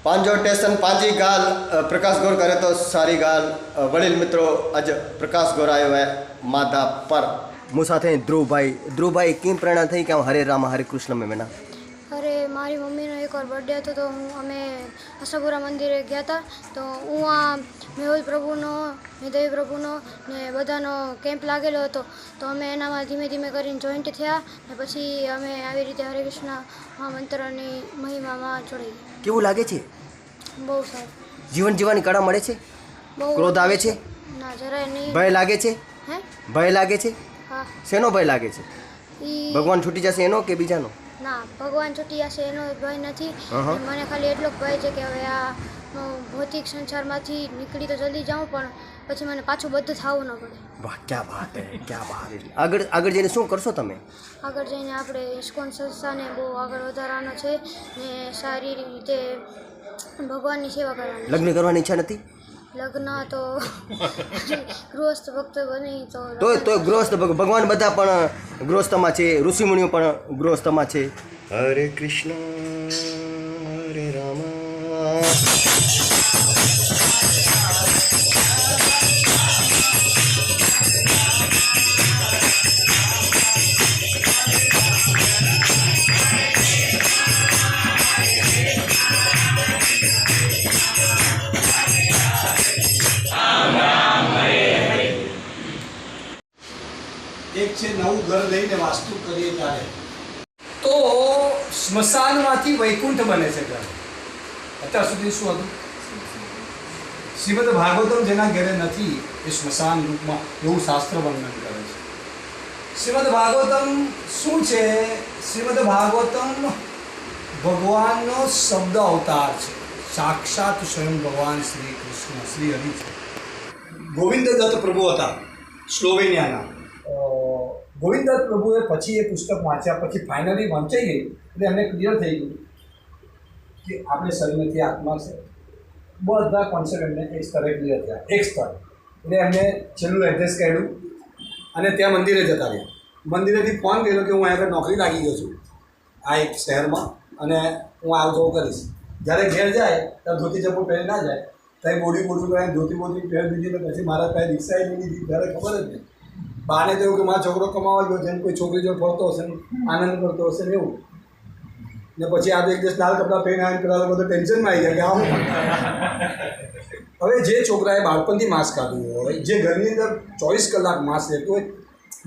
પાંજો station પાંजी गाल प्रकाश गौर करे तो सारी गाल वडील मित्रों आज प्रकाश गौर आयो है मादा पर मुसा थे ध्रुव भाई केम प्रेरणा थी कि हरे राम हरे कृष्ण में मेना अरे मारी मम्मी नो एक और बर्थडे હતો તો હું અમે આશાપુરા મંદિરે ગયા હતા તો હું મેહુલ પ્રભુનો ને દેવી પ્રભુનો ને બધાનો કેમ્પ લાગેલો હતો તો અમે એનામાં ધીમે ધીમે કરીને જોઈન્ટ થયા ને પછી અમે આવી રીતે હરે કૃષ્ણ મહામંત્રની મહિમામાં જોડાઈ ગયા। કેવું લાગે છે? બહુ સારું। જીવન જીવવાની કળા મળે છે? બહુ ક્રોધ આવે છે? ના જરાય નહીં। ભય લાગે છે? હે ભય લાગે છે? હા। શેનો ભય લાગે છે? ઈ ભગવાન છૂટી જશે એનો કે બીજાનો? ના ભગવાન છૂટી જશે એનો ભય નથી। મને ખાલી એટલો ભય છે કે હવે આ ભૌતિક સંસારમાંથી નીકળી તો જલ્દી જાઉં પણ પછી મને પાછું બધું થવું ન પડે। વાહ ક્યા બાત હે ક્યા બાત હે। આગળ જઈને શું કરશો તમે? આગળ જઈને આપણે ઇસ્કોન સંસ્થાને બહુ આગળ વધારવાનો છે ને સારી રીતે ભગવાનની સેવા કરવાની। લગ્ન કરવાની ઈચ્છા નથી? લગ્ન તો ગૃહસ્થ ભક્ત બની તો ગૃહસ્થ ભગવાન બધા પણ ગૃહસ્થમાં છે, ઋષિમુનિઓ પણ ગૃહસ્થમાં છે। હરે કૃષ્ણ હરે રામ। એક છે નવું ઘર લઈને વાસ્તુ કરીએ ત્યારે તો સ્મશાનમાંથી વૈકુંઠ બને છે ઘર। અત્યાર સુધી શું હતું? શ્રીમદ ભાગવતમ જેના ઘેરે નથી એ સ્મશાન રૂપમાં એવું શાસ્ત્ર વર્ણન કરે છે। શ્રીમદ ભાગવતમ શું છે? શ્રીમદ ભાગવતમ ભગવાનનો શબ્દ અવતાર છે, સાક્ષાત સ્વયં ભગવાન શ્રી કૃષ્ણ શ્રી હરિ છે। ગોવિંદ દત્ત પ્રભુ હતા સ્લોવેનિયાના। ગોવિંદદત્ત પ્રભુએ પછી એ પુસ્તક વાંચ્યા પછી ફાઇનલી વંચાઈ ગઈ એટલે એમને ક્લિયર થઈ ગયું કે આપણે શરીર નથી, આત્મા છે। બધા કોન્સેપ્ટ એમને એક સ્તરે ક્લિયર થયા, એક સ્તર એટલે એમને છેલ્લું એડ્રેસ કાઢ્યું અને ત્યાં મંદિરે જતા રહ્યા। મંદિરેથી ફોન કર્યો કે હું અહીં આગળ નોકરી લાગી ગયો છું આ એક શહેરમાં અને હું આવ જવું કરીશ। જ્યારે ઘેર જાય ત્યારે ધોતી ચપ્પુ પહેરી ના જાય, ત્યાં બોડી પહેરી ધોતી પહેરી દીધી ને પછી મારા પાસે રિક્ષાએ લઈ લીધી ત્યારે ખબર જ નહીં। બાને તો એવું કે મારો છોકરો કમાવા ગયો છે ને કોઈ છોકરી જો ફરતો હશે ને આનંદ કરતો હશે ને એવું ને પછી આ એક દિવસ લાલ કપડાં પહેરીને આવીને પેલા બધું ટેન્શનમાં આવી ગયા કે હવે જે છોકરાએ બાળપણથી માંસ ખાધું હોય, જે ઘરની અંદર 24 કલાક માંસ લેતો હોય,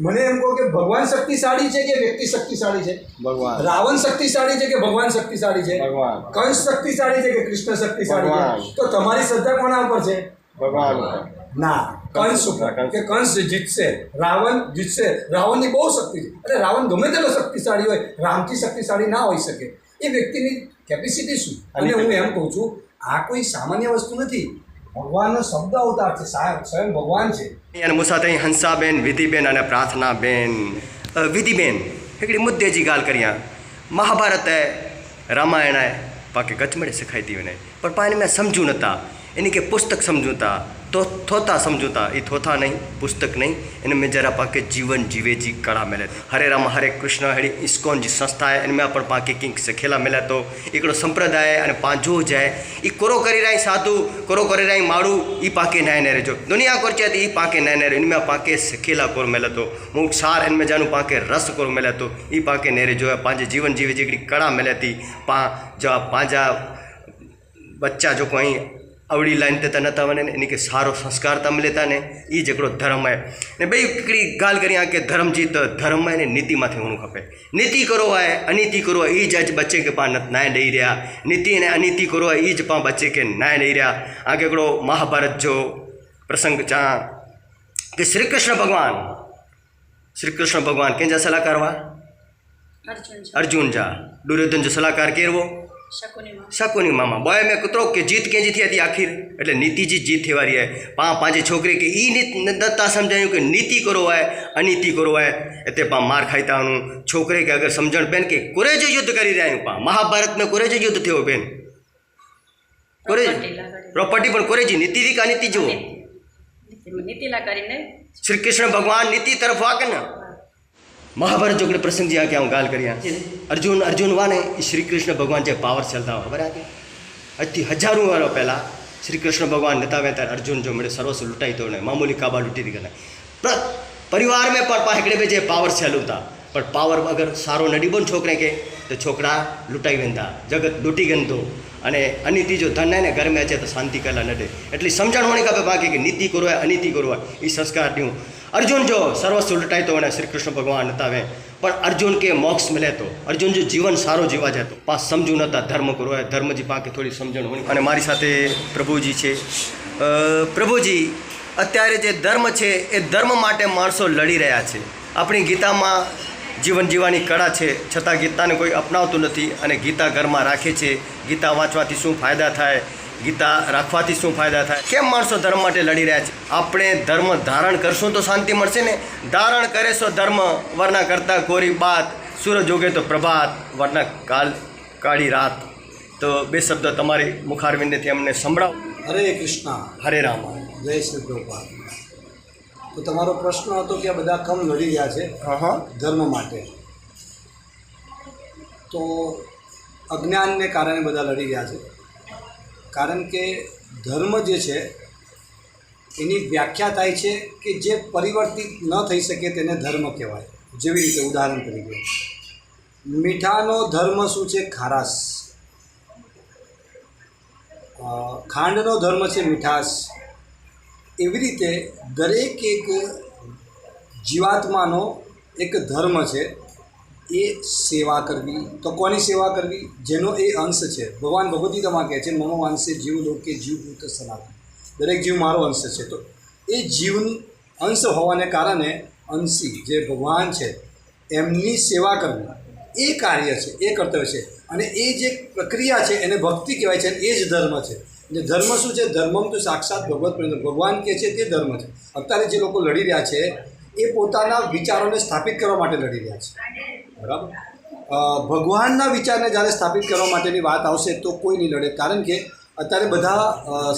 મને એમ કહો કે ભગવાન શક્તિશાળી છે કે વ્યક્તિ શક્તિશાળી છે? ભગવાન। રાવણ શક્તિશાળી છે કે ભગવાન શક્તિશાળી છે? ભગવાન। કંસ શક્તિશાળી છે કે કૃષ્ણ શક્તિશાળી છે? તો તમારી શ્રદ્ધા કોના ઉપર છે? ભગવાન। ના, કંસ ઉપર કે કંસ જીતશે, રાવણ જીતશે। રાવણની બહુ શક્તિ છે એટલે રાવણ ગમે તેટલો શક્તિશાળી હોય, રામથી શક્તિશાળી ના હોઈ શકે। એ વ્યક્તિની કેપેસિટી શું? અને હું એમ કહું છું આ કોઈ સામાન્ય વસ્તુ નથી, ભગવાનનો શબ્દ અવતાર છે, સ્વયં ભગવાન છે। અને મુસાથી હંસાબેન, વિધિબેન અને પ્રાર્થનાબેન। વિધિબેન हिकिड़ी मुद्दे जी ॻाल्हि करियां। महाभारत है, रामायण है, पाके गचमड़े सिखाईती वञे पर पाण में सम्झूं नथा। इन खे पुस्तक सम्झूं था तो थोथा सम्झूं था, ये थोथा नहीं, पुस्तक नहीं, इन में जरा पाके जीवन जीवे जी कला मिले। हरे राम हरे कृष्ण अहिड़ी इस्कॉन जी संस्था है, इनमें पण पाके कंहिंक सिखेला मिले तो हिकिड़ो संप्रदाय अने पंहिंजो ज आहे। ई कोरो करे रही साधु, कोरो करे रही माण्हू, ई पाके नए नए जो दुनिया कोर चए ई पाके नए नए, इनमें पाके सिखेला कोर मिले तो मुख सार इनमें जानू पाके रस कोर मिले तो ई पाके नेरे जो है पंहिंजे जीवन जीवे जी हिकिड़ी कला मिले थी। पंहिंजा बच्चा जो कोई अवड़ी लाइन ते नथा वञनि, इन खे सारो संस्कार था मिले था ने ई जेको धर्म है। ने भई हिकिड़ी ॻाल्हि करियां कि धर्म जी त धर्म है ने नीति माथे हुअणु खपे। नीति करो है, अनीति करो है, ई ज अॼु बच्चे खे पाण न्याय ॾेई रहिया। नीति ने अनीति करो है, ई ज पाण बच्चे खे न्याय ॾेई रहिया। आगे हिकिड़ो महाभारत जो प्रसंग चवां कि श्री कृष्ण भॻवानु कंहिंजा सलाहकार हुआ? अर्जुन जा। दुर्योधन जो सलाहकार केरु हो? शकुनी मामा। बॉय में कुतरो कि जीत कंहिंजी थिए थी आखिर એટલે नीति जी जीत थिए वारी है। पाण पंहिंजे छोकिरे खे ई नथा सम्झायूं कि नीति करो है, अनीति करो है, हिते पाण मार खाई था वञूं। छोकिरे खे अगरि सम्झणु पवनि कि कुरे जो युद्ध करी रहिया आहियूं। पाण महाभारत में कुरे जो युद्ध थियो भेण, कुरे प्रॉपर्टी पण कुरे जी नीति थी का नीति जो नीति ला કરીને श्री कृष्ण भगवान नीति तरफ आ के न महाभारत जो प्रसंग जी आके गाल करिया। अर्जुन वाने श्री कृष्ण भगवान जे पावर चलता हो बराबर। આજથી હજારો વર્ષ પહેલાં શ્રી કૃષ્ણ ભગવાન નતા આવ્યા ત્યારે અર્જુન જો મળે સર્વસ્વ લૂંટાઈ તો નહીં મામૂલી કાબા લૂંટી दी करना परिवार में पर हिकिड़े ॿिए जे पावर से हलूं था पर पावर अगरि सारो न ॾिबो छोकिरे खे त छोकिरा लूंटाई वेंदा जगत लूटी वेंदो अने अनिति जो धन है ने घर में अचे तो शांति कला न ॾे एटली सम्झण हुअणी खपे बाक़ी कि नीति करो है अनिति करो है ये संस्कार ॾियूं अर्जुन जो सर्वस्व लुटाई तो वणे श्री कृष्ण भगवान नता वे पर अर्जुन के मोक्ष मिले तो अर्जुन जो जीवन सारो जीवा जाए तो पास समझू नता धर्म करो है धर्म जी पाके थोड़ी समझण होनी अने मारी साथे प्रभुजी छे प्रभुजी અત્યારે જે ધર્મ છે એ ધર્મ માટે માણસો લડી રહ્યા છે આપણી ગીતામાં જીવન જીવવાની કળા છે છતાં ગીતાને કોઈ અપનાવતું નથી અને ગીતા ઘરમાં રાખે છે ગીતા વાંચવાથી શું ફાયદા થાય ગીતા રાખવાથી શું ફાયદા થાય કેમ માણસો ધર્મ માટે લડી રહ્યા છે આપણે ધર્મ ધારણ કરશું તો શાંતિ મળશે ને ધારણ કરે સો ધર્મ વરના કરતા કોરી બાત સૂરજ ઉગે તો પ્રભાત વરના કાળી રાત તો બે શબ્દ તમારી મુખારવિંદેથી અમને સંભળાવો હરે કૃષ્ણ હરે રામ જય શ્રી પ્રભુપાદ. તો તમારો પ્રશ્ન હતો કે આ બધા કમ લડી રહ્યા છે હા ધર્મ માટે. તો અજ્ઞાનને કારણે બધા લડી રહ્યા છે. કારણ કે ધર્મ જે છે એની વ્યાખ્યા થાય છે કે જે પરિવર્તિત ન થઈ શકે તેને ધર્મ કહેવાય. જેવી રીતે ઉદાહરણ તરીકે મીઠાનો ધર્મ શું છે? ખારાશ. ખાંડનો ધર્મ છે મીઠાશ. એવી રીતે દરેક એક જીવાત્માનો એક ધર્મ છે એ સેવા કરવી. તો કોની સેવા કરવી? જેનો એ અંશ છે. ભગવાન ભગવદ ગીતામાં કહે છે મમ અંશે જીવ લોકે જીવભૂત સનાતન. દરેક જીવ મારો અંશ છે. તો એ જીવ અંશ હોવાને કારણે અંશી જે ભગવાન છે એમની સેવા કરવી એ કાર્ય છે, એ કર્તવ્ય છે. અને એ જે પ્રક્રિયા છે એને ભક્તિ કહેવાય છે. એ જ ધર્મ છે. એટલે ધર્મ શું છે? ધર્મમ તો સાક્ષાત ભગવત પ્રેમ. ભગવાન કહે છે તે ધર્મ છે. અત્યારે જે લોકો લડી રહ્યા છે એ પોતાના વિચારોને સ્થાપિત કરવા માટે લડી રહ્યા છે. બરાબર. ભગવાનના વિચારને જ્યારે સ્થાપિત કરવા માટેની વાત આવશે તો કોઈ નહીં લડે. કારણ કે અત્યારે બધા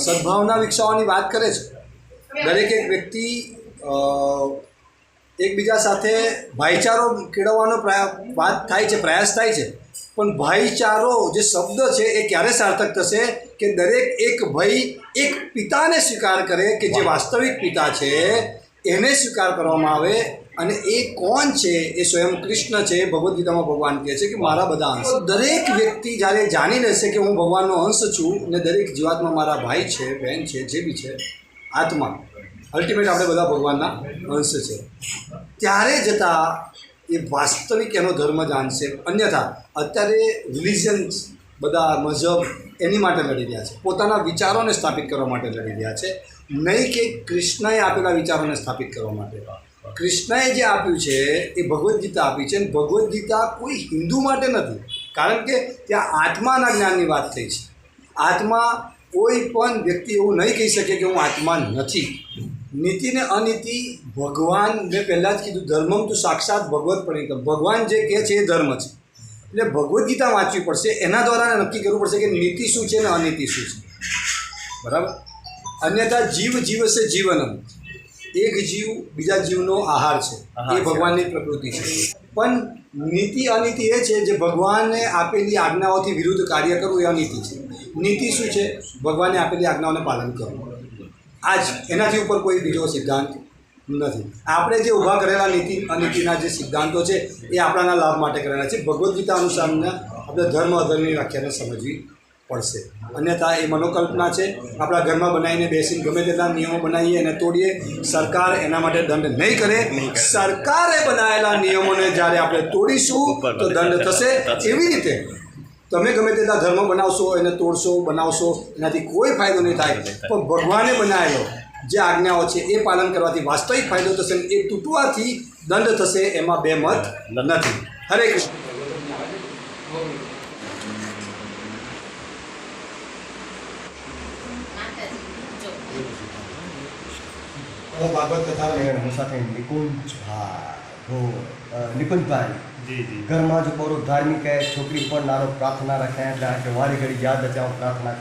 સદભાવના વિકસાવવાની વાત કરે છે. દરેક એક વ્યક્તિ એકબીજા સાથે ભાઈચારો કેળવવાનો વાત થાય છે, પ્રયાસ થાય છે. પણ ભાઈચારો જે શબ્દ છે એ ક્યારે સાર્થક થશે કે દરેક એક ભાઈ એક પિતાને સ્વીકાર કરે કે જે વાસ્તવિક પિતા છે એને સ્વીકાર કરવામાં આવે. અને એ કોણ છે? એ સ્વયં કૃષ્ણ છે. ભગવદ્ ગીતામાં ભગવાન કહે છે કે મારા બધા અંશ. દરેક વ્યક્તિ જ્યારે જાણી લેશે કે હું ભગવાનનો અંશ છું અને દરેક જીવાત્મા મારા ભાઈ છે, બહેન છે, જે બી છે, આત્મા અલ્ટિમેટ આપણે બધા ભગવાનના અંશ છે, ત્યારે જતાં એ વાસ્તવિક એનો ધર્મ જાણશે. અન્યથા અત્યારે રિલિજન્સ બધા મઝહબ એની માટે લડી રહ્યા છે, પોતાના વિચારોને સ્થાપિત કરવા માટે લડી રહ્યા છે, નહીં કે કૃષ્ણએ આપેલા વિચારોને સ્થાપિત કરવા માટે. કૃષ્ણએ જે આપ્યું છે એ ભગવદ્ ગીતા આપી છે. અને ભગવદ્ ગીતા કોઈ હિન્દુ માટે નથી. કારણ કે ત્યાં આત્માના જ્ઞાનની વાત થઈ છે. આત્મા કોઈ પણ વ્યક્તિ એવું નહીં કહી શકે કે હું આત્મા નથી. નીતિ ને અનીતિ ભગવાન મેં પહેલાં જ કીધું ધર્મમ તો સાક્ષાત ભગવત પરિણમ. ભગવાન જે કહે છે એ ધર્મ છે. એટલે ભગવદ્ ગીતા વાંચવી પડશે. એના દ્વારા નક્કી કરવું પડશે કે નીતિ શું છે ને અનીતિ શું છે. બરાબર. અન્યથા જીવ જીવશે જીવનમ. એક જીવ બીજા જીવનો આહાર છે. એ ભગવાનની પ્રકૃતિ છે. પણ નીતિ અનીતિ એ છે જે ભગવાને આપેલી આજ્ઞાઓથી વિરુદ્ધ કાર્ય કરવું એ અનીતિ છે. નીતિ શું છે? ભગવાને આપેલી આજ્ઞાઓને પાલન કરવું. આ જ એનાથી ઉપર કોઈ બીજો સિદ્ધાંત નથી. આપણે જે ઊભા કરેલા નીતિ અનીતિના જે સિદ્ધાંતો છે એ આપણાના લાભ માટે કરેલા છે. ભગવદ્ ગીતા અનુસારના આપણે ધર્મ અધર્મની વ્યાખ્યાને સમજવી પડશે. અન્યથા એ મનોકલ્પના છે. આપણા ઘરમાં બનાવીને બેસીને ગમે તેટલા નિયમો બનાવીએ અને તોડીએ, સરકાર એના માટે દંડ નહીં કરે. સરકારે બનાવેલા નિયમોને જ્યારે આપણે તોડીશું તો દંડ થશે. એવી રીતે તમે ગમે તેટલા ધર્મ બનાવશો, એને તોડશો, બનાવશો, એનાથી કોઈ ફાયદો નહીં થાય. પણ ભગવાને બનાવેલો જે આજ્ઞાઓ છે એ પાલન કરવાથી વાસ્તવિક ફાયદો થશે. એ તૂટવાથી દંડ થશે. એમાં બે મત નથી. હરે કૃષ્ણ. ભાગવત કથા હું સાથે નિકુંજભાઈ ઘરમાં જો પૂરો ધાર્મિક હે, છોકરી પણ નાનો પ્રાર્થના રાખે એટલે કે વારી ઘડી યાદ અચાવ પ્રાર્થના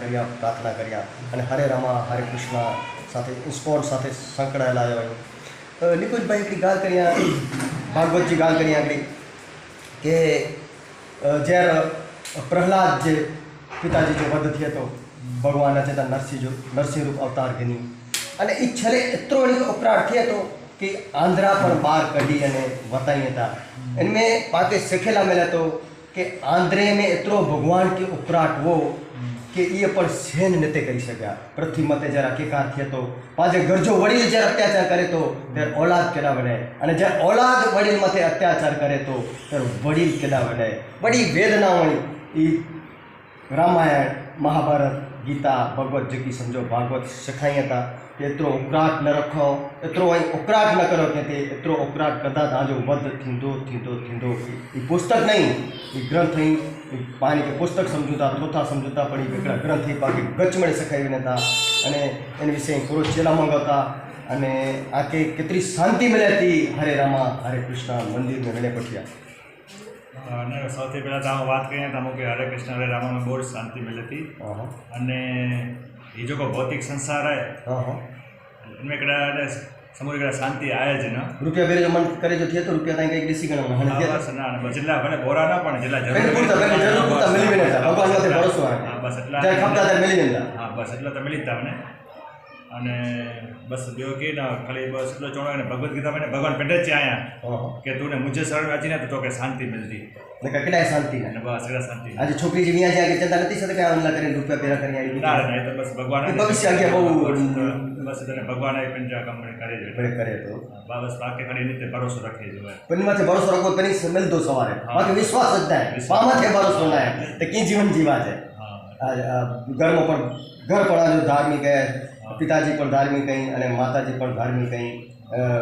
કર્યા અને હરે રામા હરે કૃષ્ણ સાથે ઇસ્કોન સાથે સંકળાયેલા હોય. નિકુંજભાઈ એટલી ગાલ કર્યા, ભાગવતજી ગાલ કર્યા આગળ કે જ્યારે પ્રહલાદ જે પિતાજી જો વધ થયો તો ભગવાન અચેતા નરસિંહ રૂપ અવતાર ગણી અને એ છેલ્લે એतिरो ઉપરાટ થયો तो कि आंध्रा पर बाहर कढी अने वताई था इनमें पाके सिखेला मिला तो कि आंध्रे में एतिरो भगवान के उपराट वो कि ये पर सहन नते करी सघिया पृथ्वी मते जरा केकार थिए तो पांजे घर जो वडील जरा अत्याचार करे तो त्यारे औलाद केड़ा वणे अने जरा औलाद वडील मथे अत्याचार करे तो त्यारे वडील केड़ा वणे बड़ी वेदना हुई ई रामायण महाभारत गीता भगवत जेकी समझो भागवत सिखाई था कि एतिरो उकराट न रखो एतिरो उकराट न करो कि एतिरो उकराट कंदा तव्हांजो वध थींदो थींदो थींदो ई पुस्तक नहीं ई ग्रंथ ही पानी के पुस्तक समझूं था थोथा समझूं था पण ई हिकिड़ा ग्रंथ ही पाके गचमड़े सिखाई वञनि था अने इन विषय पूरो चेला मंगावता अने आके केतिरी शांति मिले थी हरे रामा हरे कृष्ण मंदिर में वञे पठिया અને સૌથી પહેલાં તો હું વાત કરીએ તો અમુક હરે કૃષ્ણ હરે રામામાં બહુ જ શાંતિ मिले थी અને ये जो को भौतिक संसार है इनमें कड़ा समूह कड़ा शांति आए ज ना रुपया बेरे जो मन करे जो थिए तो रुपया ताई कई डिसी गणो हने थिए बस ना जिल्ला भले बोरा ना पण जिल्ला बेरे पूरता बेरे जरूर पूरता मिली वेने था भगवान माथे भरोસો है हां बस એટલા जे खपता ते मिली वेंदा हां बस એટલા તો मिली ता મને અને બસ બેઓ કે ના ખાલી બસ એટલો ચોણો ને ભગવદ ગીતા મને ભગવાન પેટે જ આયા કે તુને મુझे शरण में अची ना तो के शांति मिलती ने ककड़ा शांति અને બસ એડા શાંતિ आज छोकरी जी मियां जा के चिंता નથી सके ऑनला करे रुपया पेरा કરી આવી ના ના એ તો બસ ભગવાન ભવિષ્ય આગે બહુ બસ તને ભગવાન એ પંજા કામ કરે છે કરે તો બસ બાકી ખાલી નીતે ભરોસો રાખે છે પણ માથે ભરોસો રાખો તની से मिल दो सवारे बाकी विश्वास જ है पा माथे भरोસો ना है तो की जीवन जीवा है घर में पर घर पर जो धार्मिक है पिताजी पर धार्मिक कहीं अने माताजी पर धार्मिक कहीं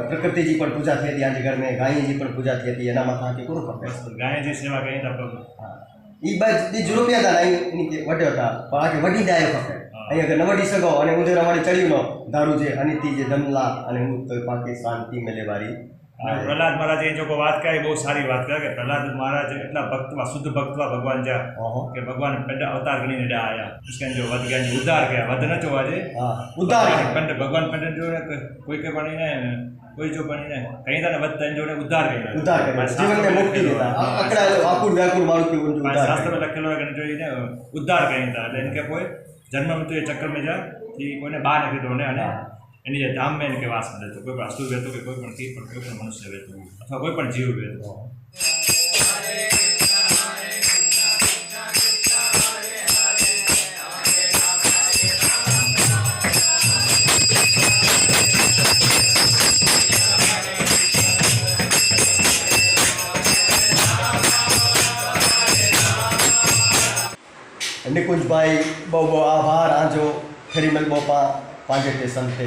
प्रकृति जी पर पूजा थी थी आज घर में गाय जी पर पूजा थी थी एना माथा के करो खपे गाय जी सेवा कहीं तब ई बाज दी जुरुपिया था नहीं इनी के वड्यो था पर आके वडी जाय खपे अहीं अगर न वडी सको अने उंदेरा वाली चढ़ी नो दारू जे अनिति जे दमला अने मुक्त पाके शांति मिले वाली प्रहलाद महाराज ये जो को बात कही बहुत सारी बात करे कि प्रहलाद महाराज इतना भक्तवा शुद्ध भक्तवा भगवान जा कि भगवान पेट अवतार गणी ने आया उसके जो वध गया जो उद्धार गया वध न जो आज उद्धार पंड भगवान पंड जो कोई के बनी ने कोई जो बनी ने कहीं था वध तन जो ने उद्धार गया जीवन में मुक्ति देता अकड़ा आकुल व्याकुल मारू के उद्धार शास्त्र में लखेलो है जो ने उद्धार कहीं था इनके कोई जन्म में तो ये चक्कर में जा कि कोई ने बाहर निकल दो ने एनी जे धाम में इनके वास मिले तो कोई पण असुर वेतो कि कोई पण की पण कोई पण मनुष्य वेतो अथवा कोई पण जीव वेतो निकुंज भाई बहु बहु आभार आजो फेरीमल बोपा पांजे स्टेशन थे